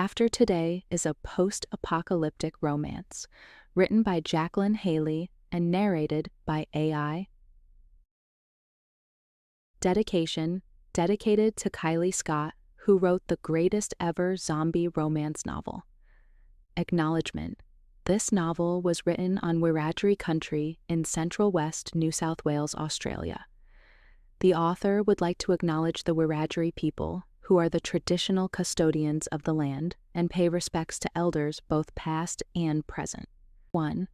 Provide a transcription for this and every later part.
After Today is a post-apocalyptic romance, written by Jacqueline Hayley and narrated by AI. Dedication, dedicated to Kylie Scott, who wrote the greatest ever zombie romance novel. Acknowledgement. This novel was written on Wiradjuri country in Central West New South Wales, Australia. The author would like to acknowledge the Wiradjuri people, who are the traditional custodians of the land, and pay respects to elders both past and present. 1.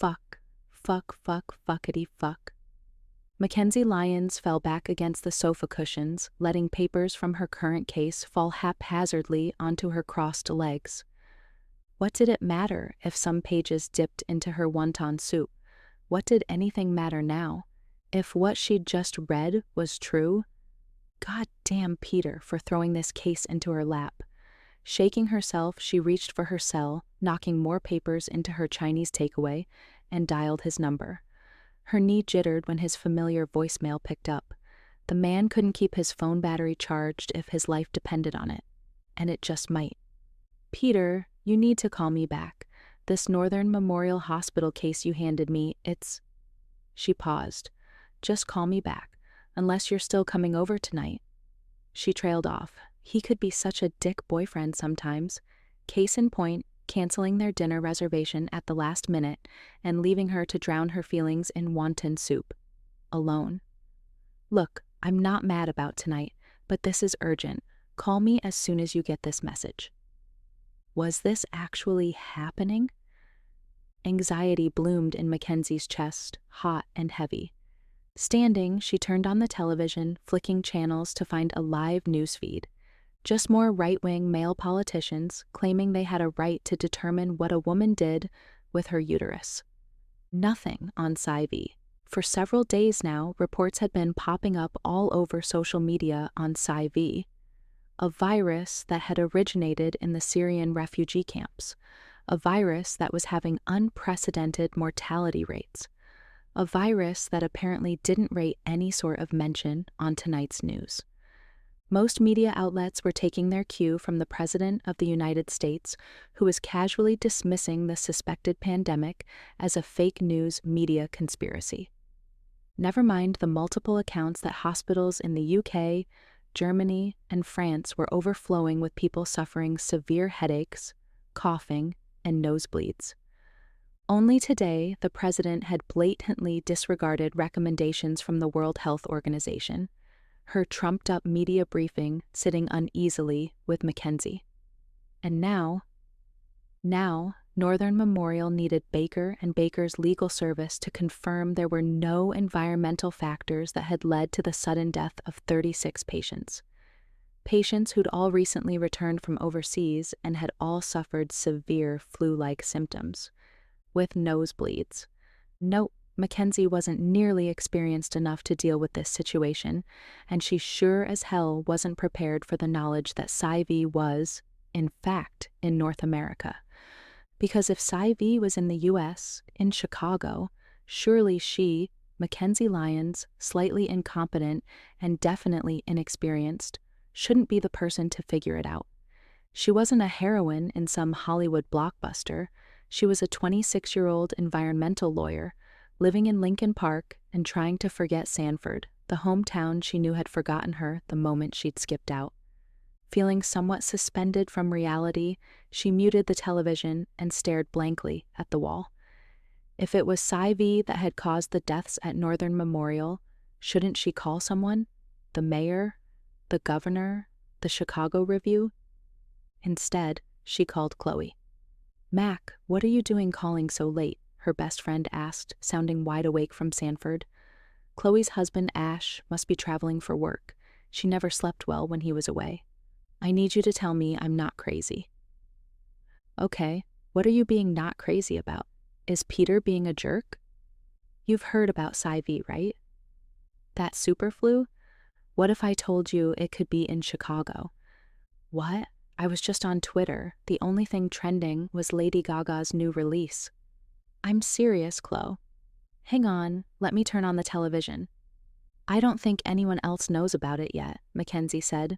Fuckity fuck. Mackenzie Lyons fell back against the sofa cushions, letting papers from her current case fall haphazardly onto her crossed legs. What did it matter if some pages dipped into her wonton soup? What did anything matter now? If what she'd just read was true? God damn Peter for throwing this case into her lap. Shaking herself, she reached for her cell, knocking more papers into her Chinese takeaway, and dialed his number. Her knee jittered when his familiar voicemail picked up. The man couldn't keep his phone battery charged if his life depended on it. And it just might. Peter, you need to call me back. This Northern Memorial Hospital case you handed me, it's... She paused. Just call me back. Unless you're still coming over tonight. She trailed off. He could be such a dick boyfriend sometimes. Case in point, canceling their dinner reservation at the last minute and leaving her to drown her feelings in wonton soup. Alone. Look, I'm not mad about tonight, but this is urgent. Call me as soon as you get this message. Was this actually happening? Anxiety bloomed in Mackenzie's chest, hot and heavy. Standing, she turned on the television, flicking channels to find a live newsfeed. Just more right-wing male politicians claiming they had a right to determine what a woman did with her uterus. Nothing on Sci-V. For several days now, reports had been popping up all over social media on Sci-V. A virus that had originated in the Syrian refugee camps. A virus that was having unprecedented mortality rates. A virus that apparently didn't rate any sort of mention on tonight's news. Most media outlets were taking their cue from the President of the United States, who was casually dismissing the suspected pandemic as a fake news media conspiracy. Never mind the multiple accounts that hospitals in the UK, Germany, and France were overflowing with people suffering severe headaches, coughing, and nosebleeds. Only today, the president had blatantly disregarded recommendations from the World Health Organization, her trumped-up media briefing sitting uneasily with Mackenzie. And now, Northern Memorial needed Baker and Baker's legal service to confirm there were no environmental factors that had led to the sudden death of 36 patients. Patients who'd all recently returned from overseas and had all suffered severe flu-like symptoms. With nosebleeds. Nope, Mackenzie wasn't nearly experienced enough to deal with this situation, and she sure as hell wasn't prepared for the knowledge that Sci-V was, in fact, in North America. Because if Sci-V was in the US, in Chicago, surely she, Mackenzie Lyons, slightly incompetent and definitely inexperienced, shouldn't be the person to figure it out. She wasn't a heroine in some Hollywood blockbuster. She was a 26-year-old environmental lawyer, living in Lincoln Park and trying to forget Sanford, the hometown she knew had forgotten her the moment she'd skipped out. Feeling somewhat suspended from reality, she muted the television and stared blankly at the wall. If it was Sci-V that had caused the deaths at Northern Memorial, shouldn't she call someone? The mayor? The governor? The Chicago Review? Instead, she called Chloe. "Mac, what are you doing calling so late?" her best friend asked, sounding wide awake from Sanford. Chloe's husband, Ash, must be traveling for work. She never slept well when he was away. "I need you to tell me I'm not crazy." "Okay, what are you being not crazy about? Is Peter being a jerk?" "You've heard about Sci-V, right? That super flu? What if I told you it could be in Chicago?" "What? I was just on Twitter. The only thing trending was Lady Gaga's new release." "I'm serious, Chloe." "Hang on, let me turn on the television." "I don't think anyone else knows about it yet," Mackenzie said.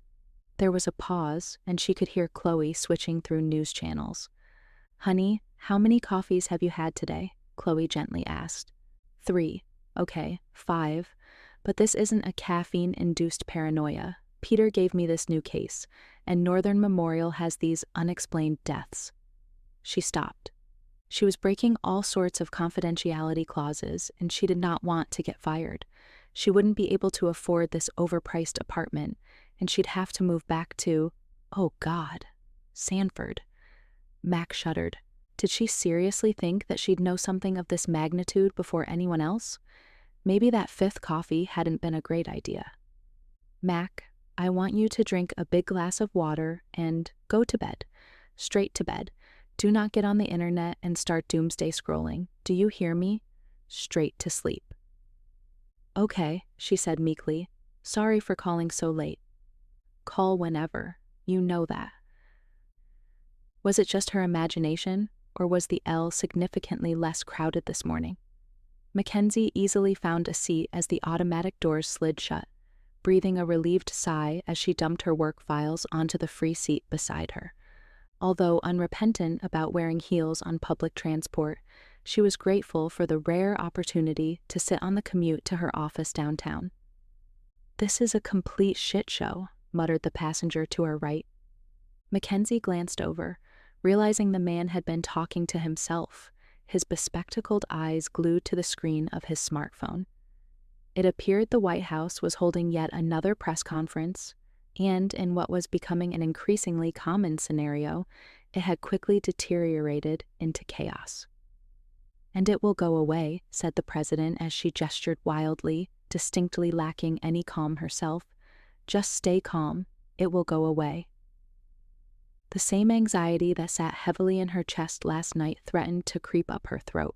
There was a pause, and she could hear Chloe switching through news channels. "Honey, how many coffees have you had today?" Chloe gently asked. "3. Okay, 5. But this isn't a caffeine-induced paranoia. Peter gave me this new case, and Northern Memorial has these unexplained deaths." She stopped. She was breaking all sorts of confidentiality clauses, and she did not want to get fired. She wouldn't be able to afford this overpriced apartment, and she'd have to move back to, oh God, Sanford. Mac shuddered. Did she seriously think that she'd know something of this magnitude before anyone else? Maybe that 5th coffee hadn't been a great idea. "Mac, I want you to drink a big glass of water and go to bed. Straight to bed. Do not get on the internet and start doomsday scrolling. Do you hear me? Straight to sleep." "Okay," she said meekly. "Sorry for calling so late." "Call whenever. You know that." Was it just her imagination, or was the L significantly less crowded this morning? Mackenzie easily found a seat as the automatic doors slid shut, breathing a relieved sigh as she dumped her work files onto the free seat beside her. Although unrepentant about wearing heels on public transport, she was grateful for the rare opportunity to sit on the commute to her office downtown. "This is a complete shit show," muttered the passenger to her right. Mackenzie glanced over, realizing the man had been talking to himself, his bespectacled eyes glued to the screen of his smartphone. It appeared the White House was holding yet another press conference, and in what was becoming an increasingly common scenario, it had quickly deteriorated into chaos. "And it will go away," said the president as she gestured wildly, distinctly lacking any calm herself. "Just stay calm. It will go away." The same anxiety that sat heavily in her chest last night threatened to creep up her throat.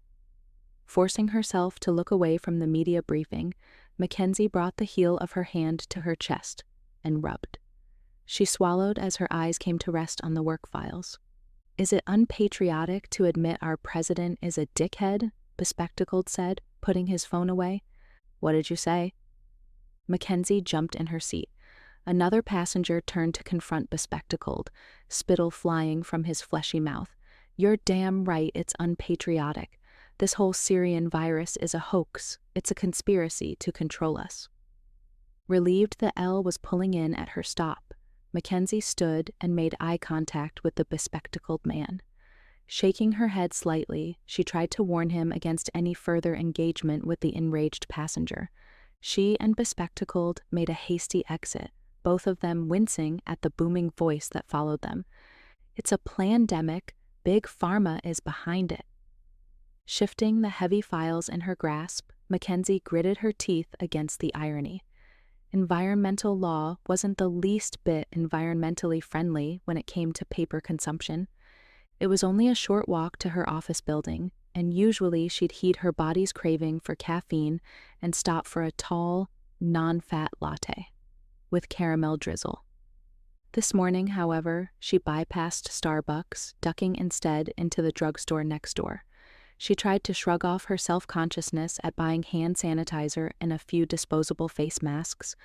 Forcing herself to look away from the media briefing, Mackenzie brought the heel of her hand to her chest and rubbed. She swallowed as her eyes came to rest on the work files. "Is it unpatriotic to admit our president is a dickhead?" Bespectacled said, putting his phone away. "What did you say?" Mackenzie jumped in her seat. Another passenger turned to confront Bespectacled, spittle flying from his fleshy mouth. "You're damn right it's unpatriotic. This whole Syrian virus is a hoax. It's a conspiracy to control us." Relieved that Elle was pulling in at her stop, Mackenzie stood and made eye contact with the bespectacled man. Shaking her head slightly, she tried to warn him against any further engagement with the enraged passenger. She and Bespectacled made a hasty exit, both of them wincing at the booming voice that followed them. "It's a plandemic. Big Pharma is behind it." Shifting the heavy files in her grasp, Mackenzie gritted her teeth against the irony. Environmental law wasn't the least bit environmentally friendly when it came to paper consumption. It was only a short walk to her office building, and usually she'd heed her body's craving for caffeine and stop for a tall, non-fat latte with caramel drizzle. This morning, however, she bypassed Starbucks, ducking instead into the drugstore next door. She tried to shrug off her self-consciousness at buying hand sanitizer and a few disposable face masks,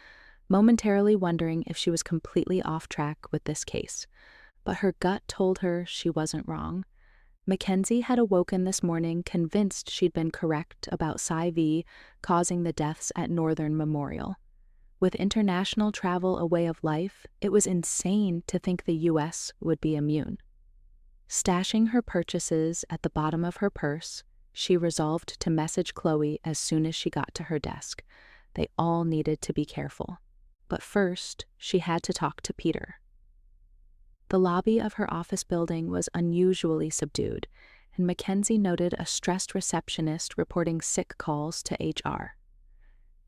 momentarily wondering if she was completely off track with this case. But her gut told her she wasn't wrong. Mackenzie had awoken this morning convinced she'd been correct about Psy V causing the deaths at Northern Memorial. With international travel a way of life, it was insane to think the U.S. would be immune. Stashing her purchases at the bottom of her purse, she resolved to message Chloe as soon as she got to her desk. They all needed to be careful. But first, she had to talk to Peter. The lobby of her office building was unusually subdued, and Mackenzie noted a stressed receptionist reporting sick calls to HR.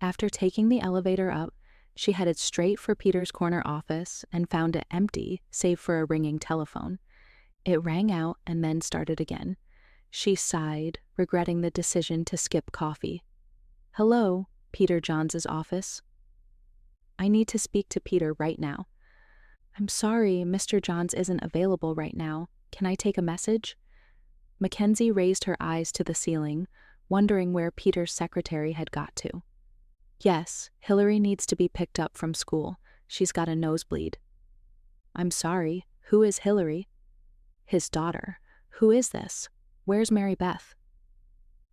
After taking the elevator up, she headed straight for Peter's corner office and found it empty, save for a ringing telephone. It rang out and then started again. She sighed, regretting the decision to skip coffee. "Hello, Peter Johns' office." "I need to speak to Peter right now." "I'm sorry, Mr. Johns isn't available right now. Can I take a message?" Mackenzie raised her eyes to the ceiling, wondering where Peter's secretary had got to. "Yes, Hillary needs to be picked up from school. She's got a nosebleed." I'm sorry, who is Hillary? His daughter. Who is this? Where's Mary Beth?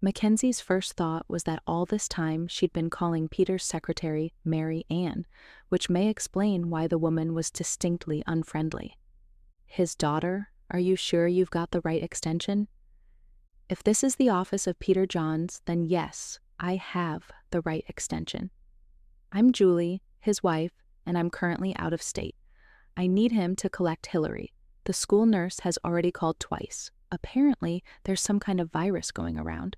Mackenzie's first thought was that all this time she'd been calling Peter's secretary Mary Ann, which may explain why the woman was distinctly unfriendly. His daughter? Are you sure you've got the right extension? If this is the office of Peter Johns, then yes, I have the right extension. I'm Julie, his wife, and I'm currently out of state. I need him to collect Hillary. The school nurse has already called twice. Apparently, there's some kind of virus going around.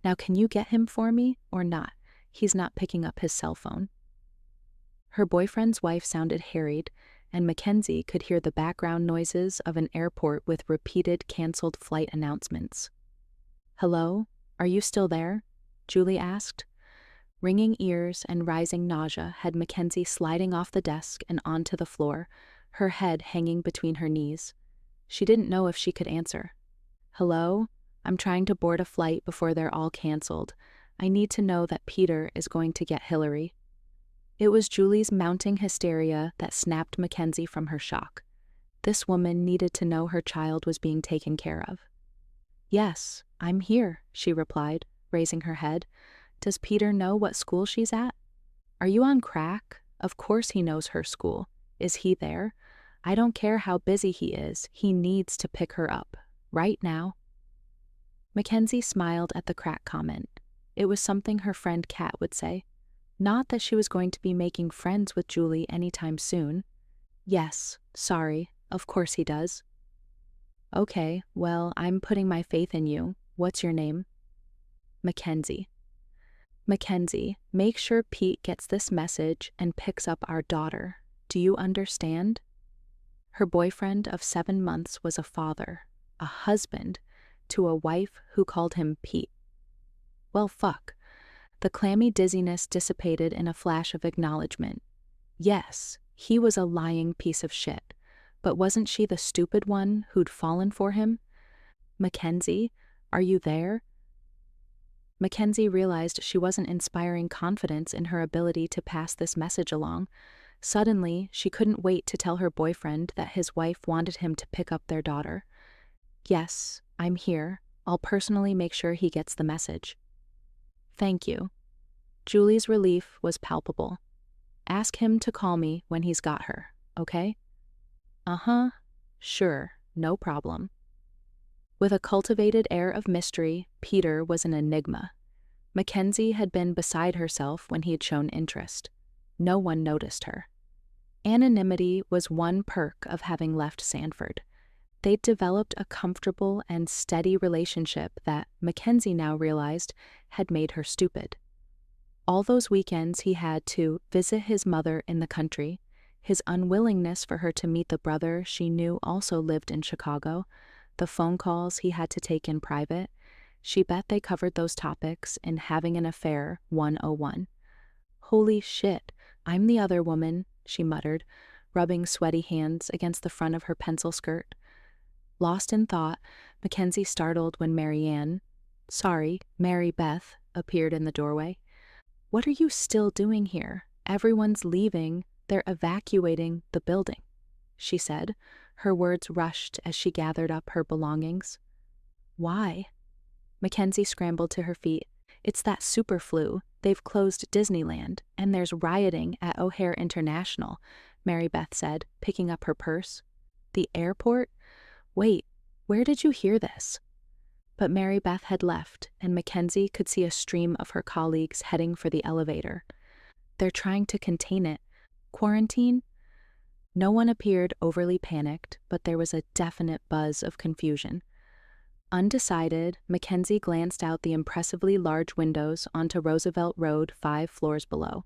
Now, can you get him for me or not? He's not picking up his cell phone. Her boyfriend's wife sounded harried, and Mackenzie could hear the background noises of an airport with repeated canceled flight announcements. Hello? Are you still there? Julie asked. Ringing ears and rising nausea had Mackenzie sliding off the desk and onto the floor, her head hanging between her knees. She didn't know if she could answer. Hello? I'm trying to board a flight before they're all canceled. I need to know that Peter is going to get Hillary. It was Julie's mounting hysteria that snapped Mackenzie from her shock. This woman needed to know her child was being taken care of. Yes, I'm here, she replied, raising her head. Does Peter know what school she's at? Are you on crack? Of course he knows her school. Is he there? I don't care how busy he is, he needs to pick her up. Right now. Mackenzie smiled at the crack comment. It was something her friend Kat would say. Not that she was going to be making friends with Julie anytime soon. Yes, sorry, of course he does. Okay, well, I'm putting my faith in you. What's your name? Mackenzie. Mackenzie, make sure Pete gets this message and picks up our daughter. Do you understand? Her boyfriend of 7 months was a father, a husband, to a wife who called him Pete. Well, fuck. The clammy dizziness dissipated in a flash of acknowledgement. Yes, he was a lying piece of shit, but wasn't she the stupid one who'd fallen for him? Mackenzie, are you there? Mackenzie realized she wasn't inspiring confidence in her ability to pass this message along. Suddenly, she couldn't wait to tell her boyfriend that his wife wanted him to pick up their daughter. Yes, I'm here. I'll personally make sure he gets the message. Thank you. Julie's relief was palpable. Ask him to call me when he's got her, okay? Uh-huh. Sure, no problem. With a cultivated air of mystery, Peter was an enigma. Mackenzie had been beside herself when he had shown interest. No one noticed her. Anonymity was one perk of having left Sanford. They'd developed a comfortable and steady relationship that, Mackenzie now realized, had made her stupid. All those weekends he had to visit his mother in the country, his unwillingness for her to meet the brother she knew also lived in Chicago, the phone calls he had to take in private, she bet they covered those topics in Having an Affair 101. Holy shit, I'm the other woman, she muttered, rubbing sweaty hands against the front of her pencil skirt. Lost in thought, Mackenzie startled when Mary Beth, appeared in the doorway. What are you still doing here? Everyone's leaving. They're evacuating the building, she said. Her words rushed as she gathered up her belongings. Why? Mackenzie scrambled to her feet. It's that super flu. They've closed Disneyland, and there's rioting at O'Hare International, Mary Beth said, picking up her purse. The airport? Wait, where did you hear this? But Mary Beth had left, and Mackenzie could see a stream of her colleagues heading for the elevator. They're trying to contain it. Quarantine? No one appeared overly panicked, but there was a definite buzz of confusion. Undecided, Mackenzie glanced out the impressively large windows onto Roosevelt Road 5 floors below.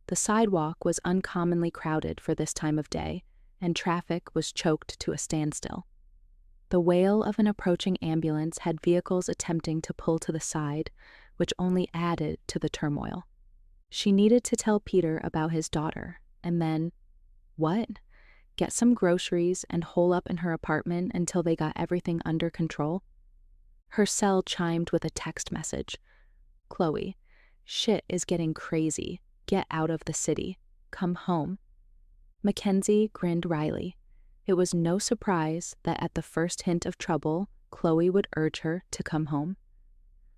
The sidewalk was uncommonly crowded for this time of day, and traffic was choked to a standstill. The wail of an approaching ambulance had vehicles attempting to pull to the side, which only added to the turmoil. She needed to tell Peter about his daughter, and then, what? Get some groceries and hole up in her apartment until they got everything under control? Her cell chimed with a text message. Chloe, shit is getting crazy. Get out of the city. Come home. Mackenzie grinned wryly. It was no surprise that at the first hint of trouble, Chloe would urge her to come home.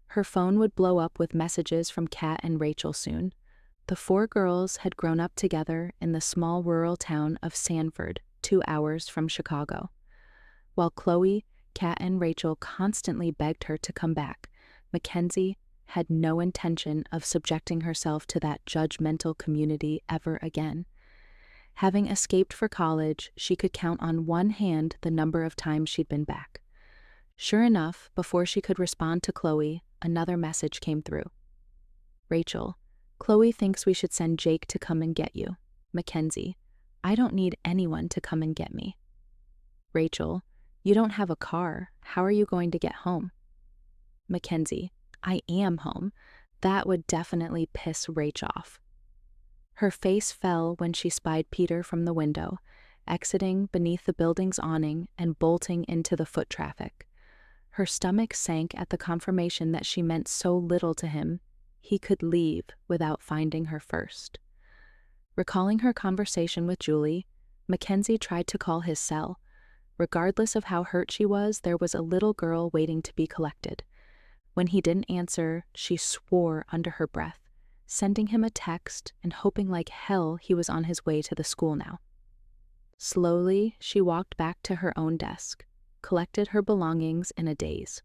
Her phone would blow up with messages from Kat and Rachel soon. The four girls had grown up together in the small rural town of Sanford, 2 hours from Chicago. While Chloe, Kat, and Rachel constantly begged her to come back, Mackenzie had no intention of subjecting herself to that judgmental community ever again. Having escaped for college, she could count on one hand the number of times she'd been back. Sure enough, before she could respond to Chloe, another message came through. Rachel, Chloe thinks we should send Jake to come and get you. Mackenzie, I don't need anyone to come and get me. Rachel, you don't have a car. How are you going to get home? Mackenzie, I am home. That would definitely piss Rach off. Her face fell when she spied Peter from the window, exiting beneath the building's awning and bolting into the foot traffic. Her stomach sank at the confirmation that she meant so little to him, he could leave without finding her first. Recalling her conversation with Julie, Mackenzie tried to call his cell. Regardless of how hurt she was, there was a little girl waiting to be collected. When he didn't answer, she swore under her breath, sending him a text and hoping like hell he was on his way to the school now. Slowly, she walked back to her own desk, collected her belongings in a daze.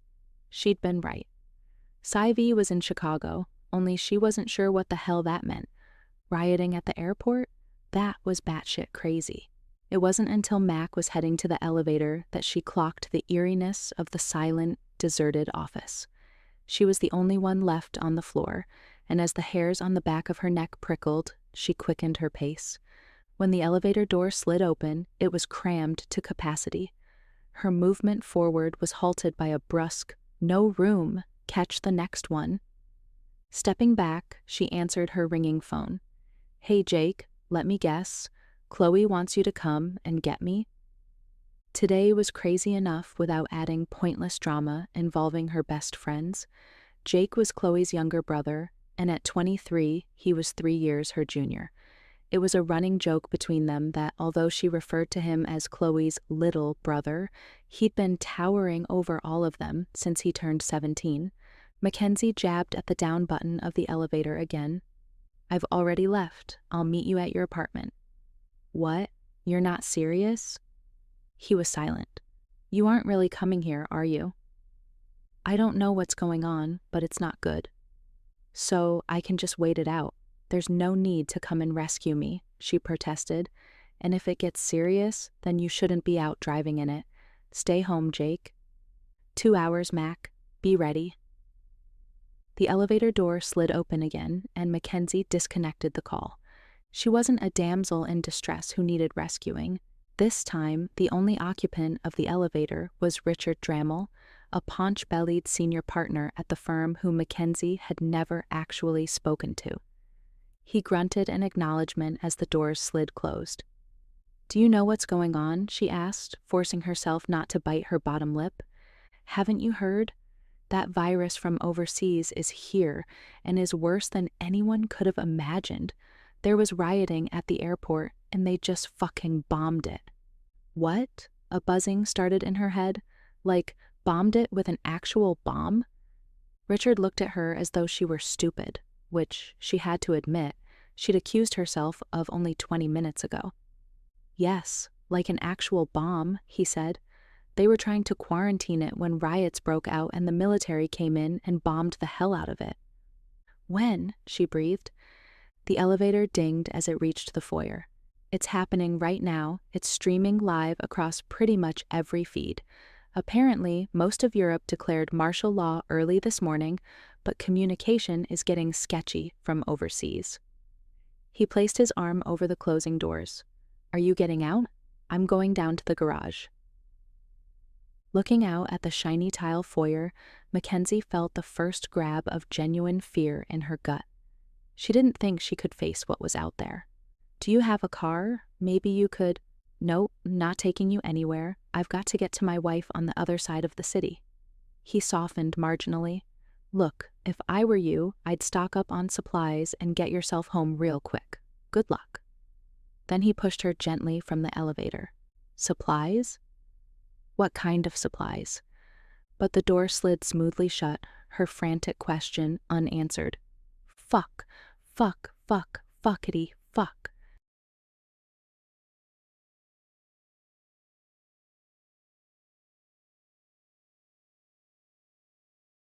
She'd been right. Cy-V was in Chicago, only she wasn't sure what the hell that meant. Rioting at the airport? That was batshit crazy. It wasn't until Mac was heading to the elevator that she clocked the eeriness of the silent, deserted office. She was the only one left on the floor, and as the hairs on the back of her neck prickled, she quickened her pace. When the elevator door slid open, it was crammed to capacity. Her movement forward was halted by a brusque, "No room, catch the next one." Stepping back, she answered her ringing phone. "Hey Jake, let me guess. Chloe wants you to come and get me?" Today was crazy enough without adding pointless drama involving her best friends. Jake was Chloe's younger brother, and at 23, he was 3 years her junior. It was a running joke between them that although she referred to him as Chloe's little brother, he'd been towering over all of them since he turned 17. Mackenzie jabbed at the down button of the elevator again. "I've already left. I'll meet you at your apartment." "What? You're not serious?" He was silent. "You aren't really coming here, are you?" "I don't know what's going on, but it's not good. So I can just wait it out. There's no need to come and rescue me," she protested. "And if it gets serious, then you shouldn't be out driving in it. Stay home, Jake." 2 hours, Mac. Be ready." The elevator door slid open again, and Mackenzie disconnected the call. She wasn't a damsel in distress who needed rescuing. This time, the only occupant of the elevator was Richard Drammel, a paunch-bellied senior partner at the firm whom Mackenzie had never actually spoken to. He grunted an acknowledgement as the doors slid closed. "Do you know what's going on?" she asked, forcing herself not to bite her bottom lip. "Haven't you heard? That virus from overseas is here and is worse than anyone could have imagined. There was rioting at the airport, and they just fucking bombed it." "What?" A buzzing started in her head. Like, bombed it with an actual bomb? Richard looked at her as though she were stupid, which, she had to admit, she'd accused herself of only 20 minutes ago. "Yes, like an actual bomb," he said. "They were trying to quarantine it when riots broke out and the military came in and bombed the hell out of it." "When?" she breathed. The elevator dinged as it reached the foyer. "It's happening right now. It's streaming live across pretty much every feed. Apparently, most of Europe declared martial law early this morning, but communication is getting sketchy from overseas." He placed his arm over the closing doors. "Are you getting out? I'm going down to the garage." Looking out at the shiny tile foyer, Mackenzie felt the first grab of genuine fear in her gut. She didn't think she could face what was out there. "Do you have a car? Maybe you could—" "Nope, not taking you anywhere. I've got to get to my wife on the other side of the city." He softened marginally. "Look, if I were you, I'd stock up on supplies and get yourself home real quick. Good luck." Then he pushed her gently from the elevator. Supplies? What kind of supplies? But the door slid smoothly shut, her frantic question unanswered. Fuck, fuck, fuck, fuckity, fuck.